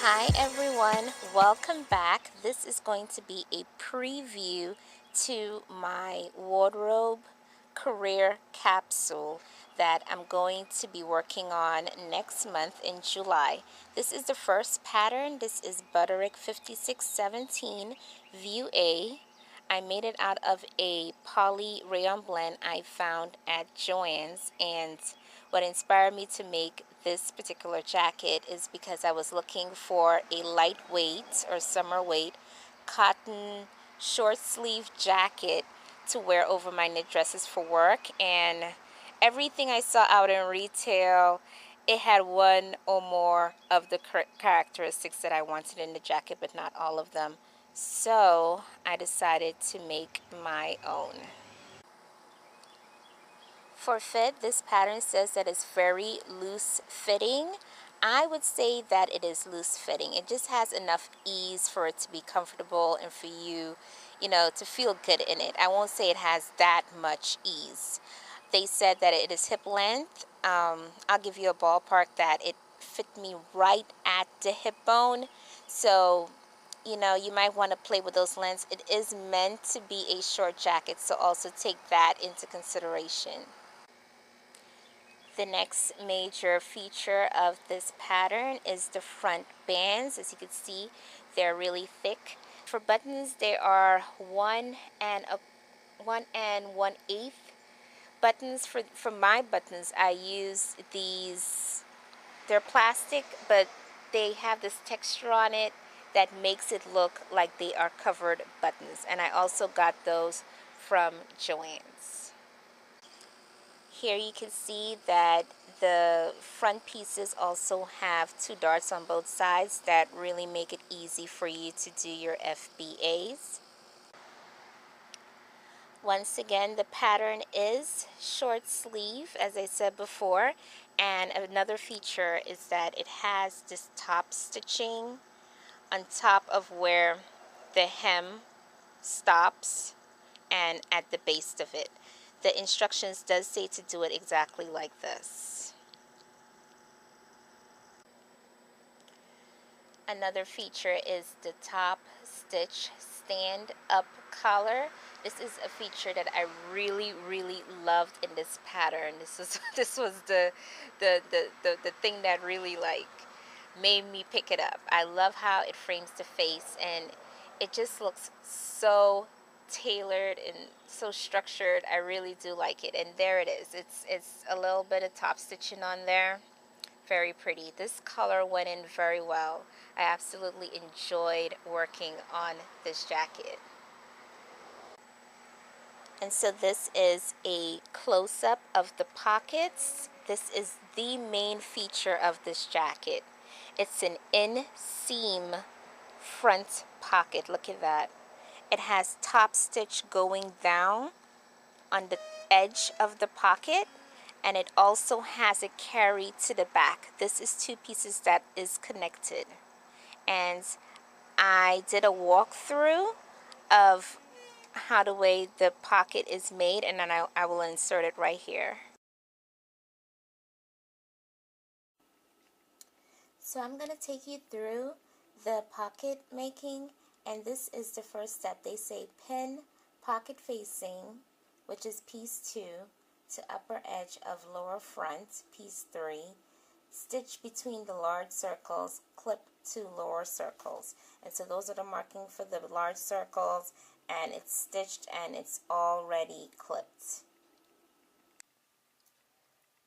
Hi everyone, welcome back. This is going to be a preview to my wardrobe career capsule that I'm going to be working on next month in July. This is the first pattern. This is Butterick 5617 View A. I made it out of a poly rayon blend I found at Joann's, and what inspired me to make this particular jacket is because I was looking for a lightweight or summer weight cotton short sleeve jacket to wear over my knit dresses for work, and everything I saw out in retail, it had one or more of the characteristics that I wanted in the jacket, but not all of them. So I decided to make my own. For fit, this pattern says that it's very loose fitting. I would say that it is loose fitting. It just has enough ease for it to be comfortable and for you, to feel good in it. I won't say it has that much ease. They said that it is hip length. I'll give you a ballpark that it fit me right at the hip bone. So you might want to play with those lengths. It is meant to be a short jacket, so also take that into consideration. The next major feature of this pattern is the front bands. As you can see, they're really thick. For buttons, they are 1 1/8 buttons. For my buttons, I use these. They're plastic, but they have this texture on it that makes it look like they are covered buttons. And I also got those from Joann's. Here you can see that the front pieces also have two darts on both sides that really make it easy for you to do your FBAs. Once again, the pattern is short sleeve, as I said before, and another feature is that it has this top stitching on top of where the hem stops and at the base of it. The instructions does say to do it exactly like this. Another feature is the top stitch stand up collar. This is a feature that I really loved in this pattern. This was the thing that really made me pick it up. I love how it frames the face, and it just looks so tailored and so structured. I really do like it. And there it is. It's a little bit of top stitching on there. Very pretty. This color went in very well. I absolutely enjoyed working on this jacket. And so this is a close-up of the pockets. This is the main feature of this jacket. It's an inseam front pocket. Look at that. It has top stitch going down on the edge of the pocket, and it also has a carry to the back. This is two pieces that is connected, and I did a walkthrough of how the way the pocket is made, and then I will insert it right here. So I'm going to take you through the pocket making, and this is the first step. They say pin pocket facing, which is piece 2, to upper edge of lower front, piece 3, stitch between the large circles, clip to lower circles. And so those are the marking for the large circles, and it's stitched and it's already clipped.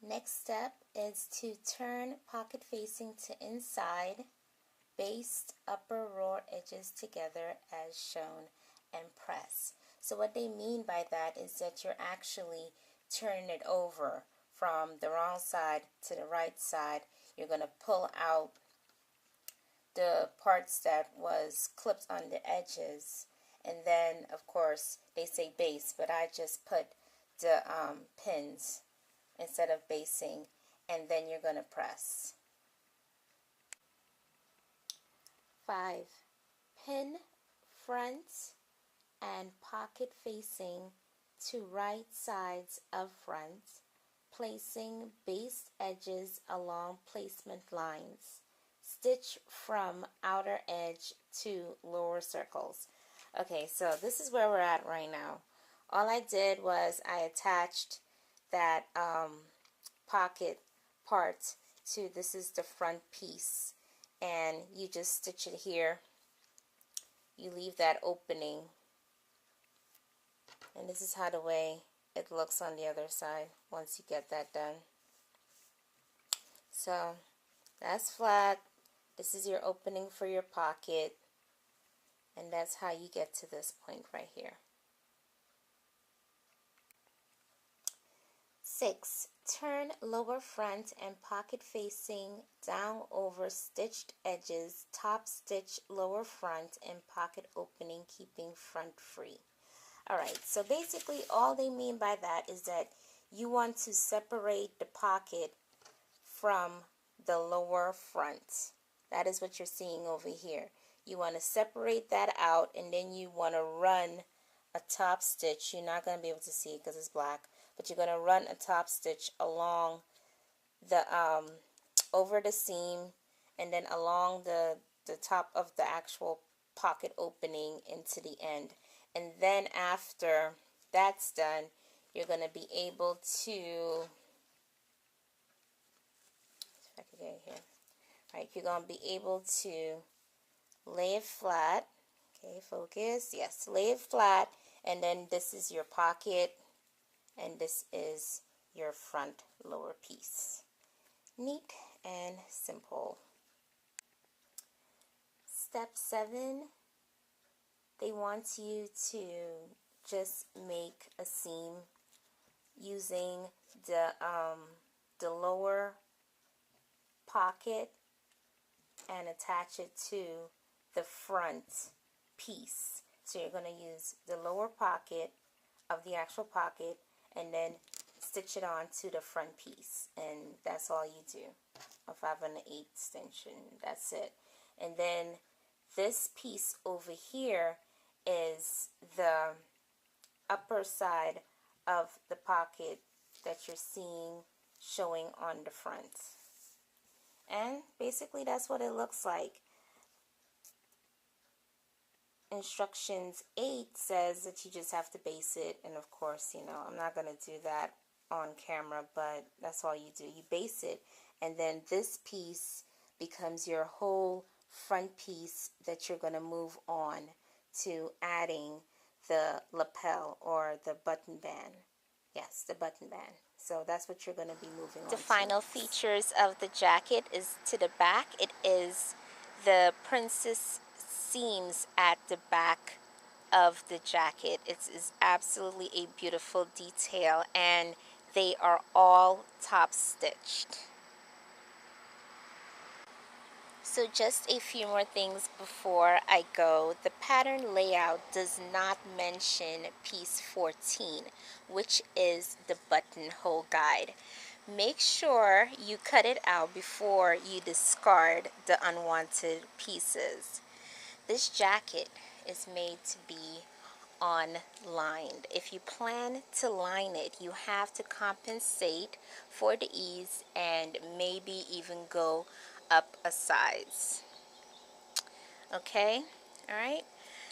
Next step is to turn pocket facing to inside, baste upper raw edges together as shown, and press. So what they mean by that is that you're actually turning it over from the wrong side to the right side. You're going to pull out the parts that was clipped on the edges, and then of course they say base, but I just put the pins instead of basing, and then you're going to press. 5. Pin front and pocket facing to right sides of front, placing based edges along placement lines. stitch from outer edge to lower circles. Okay, so this is where we're at right now. All I did was I attached that pocket part to, this is the front piece, and you just stitch it here. You leave that opening, and this is how the way it looks on the other side once you get that done. So that's flat. This is your opening for your pocket, and that's how you get to this point right here. 6. Turn lower front and pocket facing down over stitched edges, top stitch lower front and pocket opening, keeping front free. Alright, so basically all they mean by that is that you want to separate the pocket from the lower front. That is what you're seeing over here. You want to separate that out, and then you want to run a top stitch. You're not going to be able to see it because it's black, but you're going to run a top stitch along the over the seam, and then along the top of the actual pocket opening into the end. And then after that's done, you're going to be able to, if I can get it here, right, you're going to be able to lay it flat. Okay, focus. Yes, lay it flat, and then this is your pocket, and this is your front lower piece. Neat and simple. Step 7, they want you to just make a seam using the lower pocket and attach it to the front piece. So you're going to use the lower pocket of the actual pocket and then stitch it on to the front piece, and that's all you do. A 5 1/8 extension, that's it. And then this piece over here is the upper side of the pocket that you're seeing showing on the front. And basically that's what it looks like. Instructions 8 says that you just have to base it, and of course, you know, I'm not going to do that on camera, but that's all you do. You base it, and then this piece becomes your whole front piece that you're going to move on to adding the lapel or the button band. Yes, the button band. So that's what you're going to be moving on to. The final features of the jacket is to the back. It is the princess seams at the back of the jacket. It's absolutely a beautiful detail, and they are all top stitched. So just a few more things before I go. The pattern layout does not mention piece 14, which is the buttonhole guide. Make sure you cut it out before you discard the unwanted pieces. This jacket is made to be unlined. If you plan to line it, you have to compensate for the ease and maybe even go up a size. Okay, all right.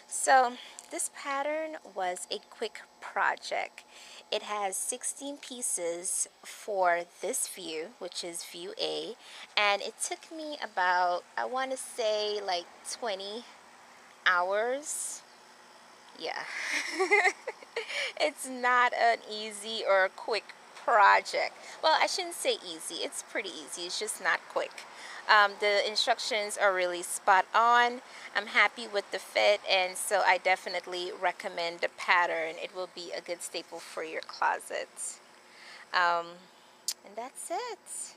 So this pattern was a quick project. It has 16 pieces for this view, which is view A, and it took me about, I want to say, like 20 hours. Yeah. It's not an easy or a quick project. Well, I shouldn't say easy. It's pretty easy. It's just not quick. The instructions are really spot on. I'm happy with the fit, and so I definitely recommend the pattern. It will be a good staple for your closet. And that's it.